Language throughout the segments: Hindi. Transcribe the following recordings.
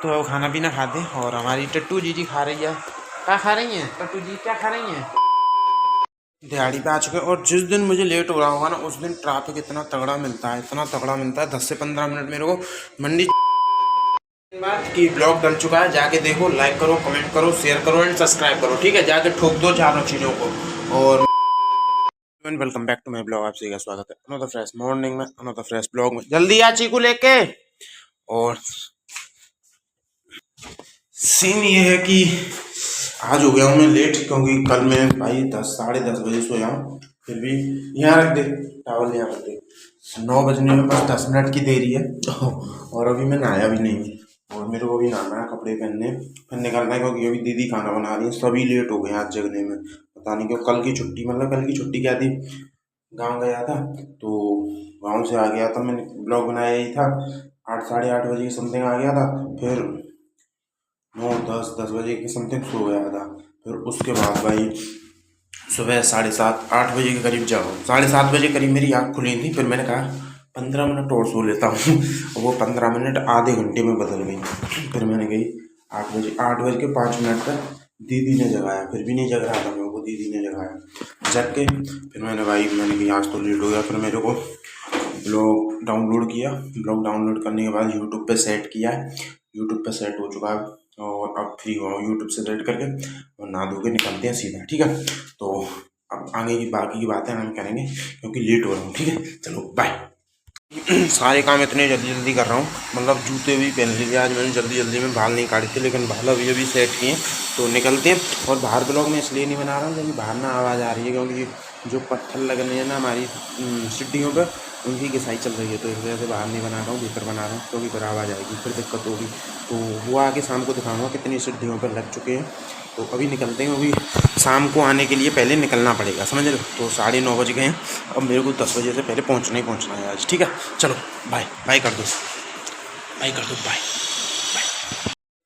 तो खाना पीना खाते और हमारी टट्टू जी खा रही है। क्या खा रही हैं टट्टू जी, क्या खा रही हैं? दिहाड़ी पे आ चुके हैं और जिस दिन मुझे लेट हो रहा होगा ना उस दिन ट्रैफिक इतना तगड़ा मिलता है, इतना तगड़ा मिलता है। 10 से 15 मिनट मेरे को मंडी की ब्लॉग डल चुका है। जाके देखो, लाइक करो, कमेंट करो, शेयर करो एंड सब्सक्राइब करो, ठीक है? जाके ठोक दो चारों चीज़ों को। और welcome back to my blog, आप सभी का स्वागत है अनदर फ्रेश मॉर्निंग में, अनदर फ्रेश ब्लॉग में। जल्दी आ चीकू लेके। और सीन ये है कि आज हो गया हूँ मैं लेट, क्योंकि कल मैं भाई 10 साढ़े 10 बजे सोया हूँ। फिर भी यहाँ रख दे टावल, यहाँ रख दे। 9 बजने में बस 10 मिनट की देरी है और अभी मैं नहाया भी नहीं और मेरे को भी नहाना है, कपड़े पहनने फिर निकलना है, क्योंकि अभी दीदी खाना बना रही है। सभी लेट हो गए आज जगने में, पता नहीं क्यों। कल की छुट्टी, मतलब कल की छुट्टी क्या थी, गाँव गया था तो गाँव से आ गया था। मैंने ब्लॉग बनाया ही था, 8 साढ़े 8 बजे की समथिंग आ गया था। फिर 9 10 बजे के समथिंग सो गया था। फिर उसके बाद भाई सुबह 7:30 8 बजे के करीब जाओ, 7:30 बजे करीब मेरी आँख खुली थी। फिर मैंने कहा 15 मिनट और सो लेता हूँ और वो 15 मिनट आधे घंटे में बदल गई। फिर मैंने गई 8 बज के 5 मिनट तक दीदी ने जगाया, फिर भी नहीं जग रहा था मैं, वो दीदी ने जगाया। जग के फिर मैंने कहा आज तो लेट हो गया। फिर मेरे को ब्लॉग डाउनलोड किया, ब्लॉग डाउनलोड करने के बाद यूट्यूब पे सेट किया है। यूट्यूब पे सेट हो चुका है और अब फ्री हुआ हूँ यूट्यूब से सेट करके, और नहा धो के निकलते हैं सीधा, ठीक है? तो अब आगे की बाकी की बातें हम करेंगे, क्योंकि लेट हो रहा हूँ, ठीक है? चलो बाय। सारे काम इतने जल्दी जल्दी कर रहा हूँ, मतलब जूते भी पहन लिए आज मैंने जल्दी जल्दी में। बाल नहीं काटे थे लेकिन बाल अभी सेट किए हैं, तो निकलते हैं। और बाहर ब्लॉग में इसलिए नहीं बना रहा हूँ क्योंकि बाहर ना आवाज़ आ रही है, क्योंकि जो पत्थर लगने हैं ना हमारी सीढ़ियों पर, उनकी घिसाई चल रही है, तो इस वजह से बाहर नहीं बना रहा हूँ, भीतर बना रहा हूँ, क्योंकि फिर आवाज़ आएगी, फिर दिक्कत होगी। तो वो आगे शाम को दिखाऊँगा कितनी सीढ़ियों पर लग चुके हैं। तो अभी निकलते हैं, अभी शाम को आने के लिए पहले निकलना पड़ेगा, समझ लो। तो 9:30 बज गए हैं, अब मेरे को 10 बजे से पहले पहुंचना ही पहुंचना है आज, ठीक है? चलो बाय बाय कर दो, बाय कर दो, बाय बाय।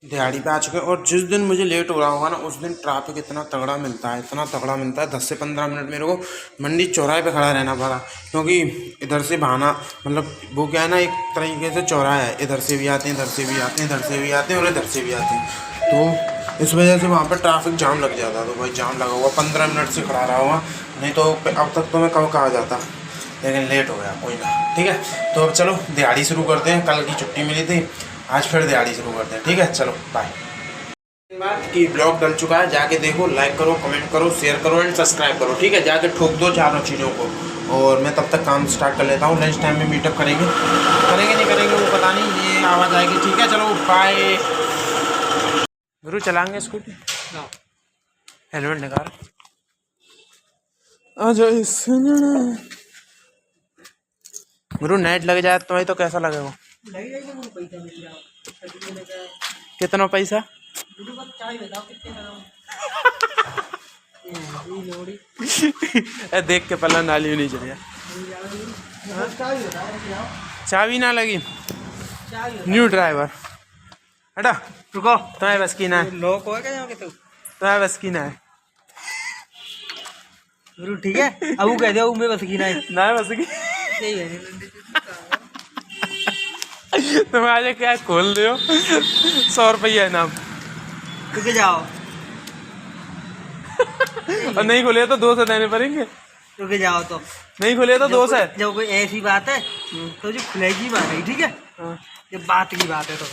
दिहाड़ी पे आ चुके हैं और जिस दिन मुझे लेट हो रहा होगा ना उस दिन ट्रैफिक इतना तगड़ा मिलता है, इतना तगड़ा मिलता है। 10 से 15 मिनट मेरे को मंडी चौराहे पे खड़ा रहना पड़ा, क्योंकि इधर से बहाना, मतलब वो क्या है ना, एक तरीके से चौराहा है, इधर से भी आते हैं, इधर से भी आते हैं, इधर से भी आते हैं और इधर से भी आते हैं। तो इस वजह से वहाँ पर ट्रैफिक जाम लग जाता। तो भाई जाम लगा हुआ, 15 मिनट से खड़ा रहा हुआ, नहीं तो अब तक तो मैं कब कहाँ जाता, लेकिन लेट हो गया, कोई ना, ठीक है? तो अब चलो दिहाड़ी शुरू करते हैं। कल की छुट्टी मिली थी, आज फिर दिहाड़ी शुरू करते हैं, ठीक है? चलो बाय। की ब्लॉग डल चुका है, जाके देखो, लाइक करो, कमेंट करो, शेयर करो एंड सब्सक्राइब करो, ठीक है? जाके ठोक दो चारों चीज़ों को। और मैं तब तक काम स्टार्ट कर लेता हूँ। लंच टाइम में मीटअप करेंगे नहीं करेंगे वो पता नहीं, ये आवाज़ आएगी, ठीक है? चलो बाय। गुरु चलाएंगे स्कूटी, हेलमेट निकाल। गुरु नेट लग जाए तो भाई तो कैसा लगेगा? कितना पैसा? देख के पहला नाली नहीं चलिए, चाबी ना लगी। न्यू ड्राइवर, हटा रुको, तुम्हारे बस की ना है, लोग हो क्या तुम्हारे बस की ना है गुरु, ठीक है? अब वो कह दो मैं बस की ना बस की तुम आज क्या खोल रहे हो? 100 रुपया इनाम, रुक जाओ और नहीं खोले तो 200 देने पड़ेंगे। रुक जाओ, तो नहीं खोले तो 200 है। जब कोई ऐसी बात है तो जो खुलेगी बात है, ठीक है? ये बात की बात है तो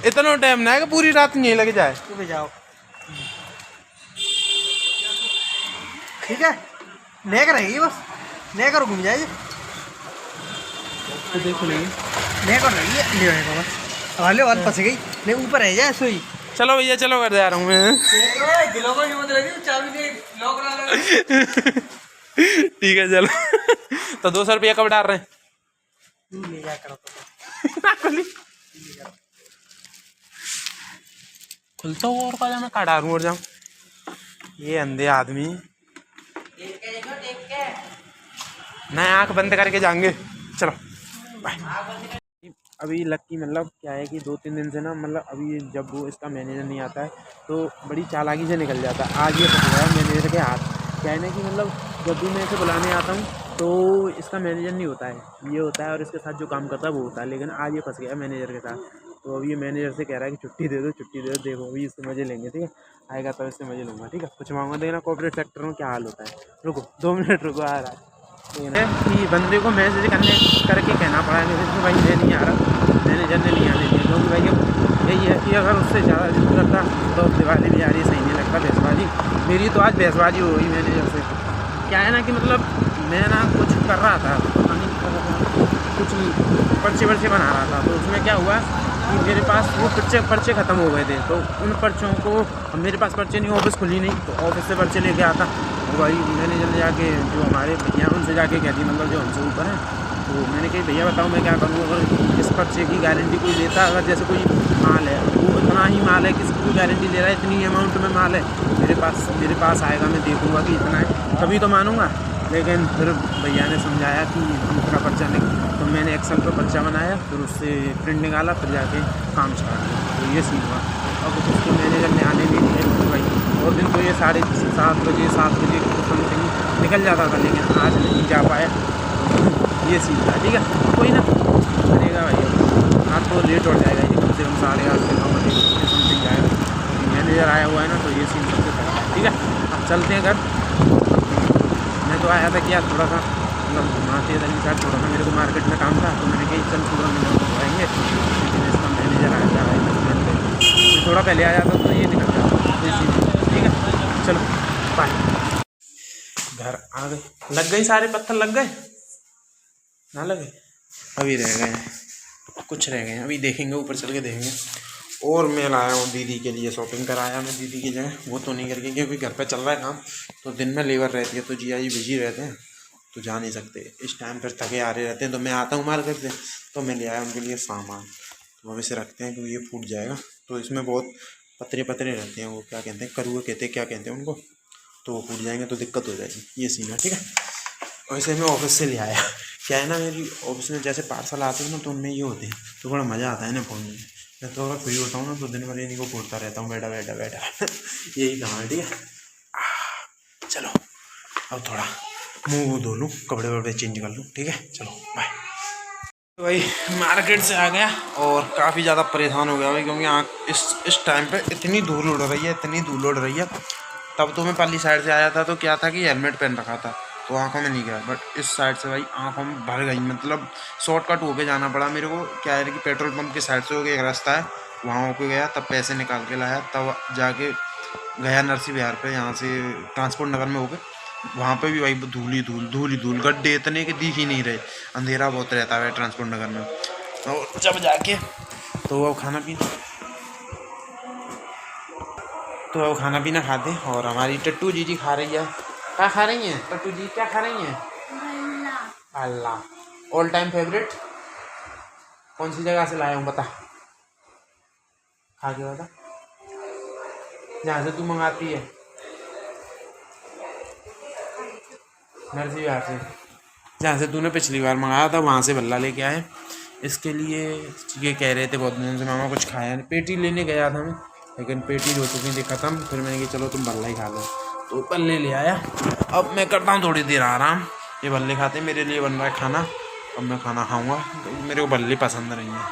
इतना टाइम ना है कि पूरी रात नहीं लग जाए। रुक जाओ, ठीक है? लेकर रहेगी बस, लेकर घूम जाएगी, देख लेंगे, लेकर रहेगी, ले आएगा बस। वाले बात फंस गई, ले ऊपर रह जाए सोई। चलो भैया चलो, कर जा रहा हूँ मैं। ठीक है चलो। तो 200 रुपया कब डाल रहे हैं? ले जा करो खुलता हुआ और का मैं का डालूं और जाऊँ, ये अंधे आदमी नहीं, आंख बंद करके जाएंगे। चलो बाय। अभी लक्की मतलब क्या है कि 2-3 दिन से ना, मतलब अभी जब वो इसका मैनेजर नहीं आता है तो बड़ी चालाकी से निकल जाता है। आज ये फंस गया मैनेजर के हाथ। क्या है ना कि मतलब जब भी मैं इसे बुलाने आता हूँ तो इसका मैनेजर नहीं होता है, ये होता है और इसके साथ जो काम करता है वो होता है, लेकिन आज ये फंस गया मैनेजर के साथ। तो अभी ये मैनेजर से कह रहा है कि छुट्टी दे दो, देखो अभी इससे मजे लेंगे, ठीक है, आएगा तब इससे मजे लूँगा, ठीक है। कुछ मांगो देना, कॉर्पोरेट सेक्टर में क्या हाल होता है। रुको 2 मिनट रुको, आ रहा है कि बंदे को मैसेज करके कहना पड़ा है कि भाई मैं नहीं आ रहा, मैनेजर ने नहीं आने दिया, क्योंकि भाई अब यही है कि अगर उससे ज़्यादा जिद करता तो दिवाली भी आ रही, सही नहीं लगता बहसबाजी। मेरी तो आज बहसबाजी हो गई मैनेजर से। क्या है ना कि मतलब मैं ना कुछ कर रहा था, पता नहीं कर रहा था, कुछ पर्चे बना रहा था, तो उसमें क्या हुआ कि मेरे पास वो पर्चे ख़त्म हो गए थे। तो उन पर्चों को, अब मेरे पास पर्चे नहीं, ऑफिस खुली नहीं, तो ऑफिस से पर्चे लेके आता। और भाई मैनेजर ने जाके जो हमारे भैया उनसे जाके कह दी, मतलब जो हमसे ऊपर है, तो मैंने कही भैया बताओ मैं क्या करूँ, अगर इस पर्चे की गारंटी कोई लेता, अगर जैसे कोई माल है, वो इतना ही माल है, किसी की गारंटी ले रहा है, इतनी अमाउंट में माल है, मेरे पास आएगा, मैं देखूँगा कि इतना है, तभी तो मानूँगा। लेकिन फिर भैया ने समझाया कि हम इतना पर्चा नहीं, तो मैंने एक्सेल पर पर्चा बनाया, फिर उससे प्रिंट निकाला, फिर जाके काम स्टार्ट किया। तो ये सीन हुआ। अब उसको मैनेजर ने आने नहीं दिया भाई। और दिन तो ये 7:30 बजे 7 बजे समथिंग निकल जाता था, लेकिन आज नहीं जा पाया। ये सीन था, ठीक है, कोई ना करेगा भाई, आज तो लेट हो जाएगा, ये कम से कम 8:30 से 9 बजे समथिंग जाएगा। मैनेजर आया हुआ है ना, तो ये सीन सबसे पहले है, ठीक है। अब चलते हैं घर। मैं तो आया था कि यार थोड़ा सा मतलब घुमाते इधर साइड, थोड़ा सा मेरे को मार्केट में काम था, तो मैंने कही चल पूरा मिल आएंगे, लेकिन इसका मैनेजर आया था भाई, मैं थोड़ा पहले आ जाता तो ये निकल जाता, ठीक है। चलो बाय। घर आ गए, लग गई, सारे पत्थर लग गए ना लगे, अभी रह गए हैं, कुछ रह गए हैं, अभी देखेंगे, ऊपर चल के देखेंगे। और मैं लाया हूँ दीदी के लिए, शॉपिंग कराया मैं दीदी की जगह, वो तो नहीं करके, क्योंकि घर पे चल रहा है काम, तो दिन में लेबर रहती है, तो जिया जी बिजी रहते हैं, तो जा नहीं सकते इस टाइम पर, थके आ रहे रहते हैं। तो मैं आता हूँ मार्केट से, तो मैं ले आया उनके लिए सामान, तो अब इसे रखते हैं क्योंकि ये फूट जाएगा। तो इसमें बहुत पतरे रहते हैं, वो क्या कहते हैं, करुए कहते हैं, क्या कहते हैं उनको, तो वो फूट जाएंगे तो दिक्कत हो जाएगी, ये सीन है, ठीक है। वैसे मैं ऑफिस से ले आया, क्या है ना, मेरी ऑफिस में जैसे पार्सल आते हैं ना, तो उनमें ये होते हैं, तो बड़ा मज़ा आता है ना फोड़ने में। मैं तो अगर फ्री होता हूँ ना, तो दिन भर इन्हीं को फोड़ता रहता हूँ, बैठा यही काम है, ठीक है। चलो अब थोड़ा मुँह धो लूँ, कपड़े वपड़े चेंज कर लूँ, ठीक है, चलो बाय। तो भाई मार्केट से आ गया और काफ़ी ज़्यादा परेशान हो गया भाई, क्योंकि यहाँ इस टाइम पे इतनी धूल उड़ रही है, तब तो मैं पल्ली साइड से आया था, तो क्या था कि हेलमेट पहन रखा था, तो आंखों में नहीं गया, बट इस साइड से भाई आंखों में भर गई, मतलब शॉर्टकट होके जाना पड़ा मेरे को। क्या है कि पेट्रोल पंप के साइड से होके एक रास्ता है, वहाँ होके गया, तब पैसे निकाल के लाया, तब जाके गया नरसी विहार पे, यहाँ से ट्रांसपोर्ट नगर में होके, वहाँ पे भी भाई धूल ही धूल, गड्ढे इतने के दिख ही नहीं रहे, अंधेरा बहुत रहता है ट्रांसपोर्ट नगर में। और जब जाके तो अब खाना पीना खाते, और हमारी टट्टू जी खा रही है, क्या खा रही हैं टट्टू जी, क्या खा रही हैं? अल्लाह। ऑल टाइम फेवरेट कौन सी जगह से लाया हूँ बता, खा के बता, जहाँ से तू मंगाती है, नरसी विहार से, जहाँ से तूने पिछली बार मंगाया था, वहाँ से बल्ला लेके आए। इसके लिए ये कह रहे थे बहुत दिनों से मामा कुछ खाया नहीं, पेटी लेने गया था मैं, लेकिन पेटी हो चुकी थी ख़त्म, फिर मैंने कहा चलो तुम बल्ला ही खा लो, तो बल्ले ले आया। अब मैं करता हूँ थोड़ी देर आराम, ये बल्ले खाते, मेरे लिए बन रहा है खाना, अब मैं खाना खाऊँगा, मेरे को बल्ले पसंद नहीं है,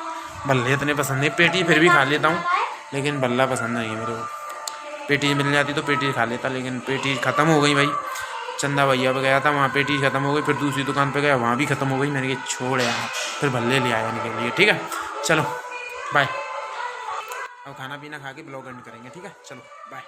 बल्ले इतने पसंद नहीं, पेटी फिर भी खा लेता हूँ, लेकिन बल्ला पसंद नहीं है मेरे को। पेटी मिल जाती तो पेटी खा लेता, लेकिन पेटी ख़त्म हो गई भाई, चंदा भैया पे गया था, वहाँ पेटी ख़त्म हो गई, फिर दूसरी दुकान पे गया, वहाँ भी ख़त्म हो गई, मैंने कहा छोड़ यार, फिर भल्ले ले आया इनके लिए, ठीक है, चलो बाय। अब खाना पीना खा के ब्लॉग एंड करेंगे, ठीक है, चलो बाय।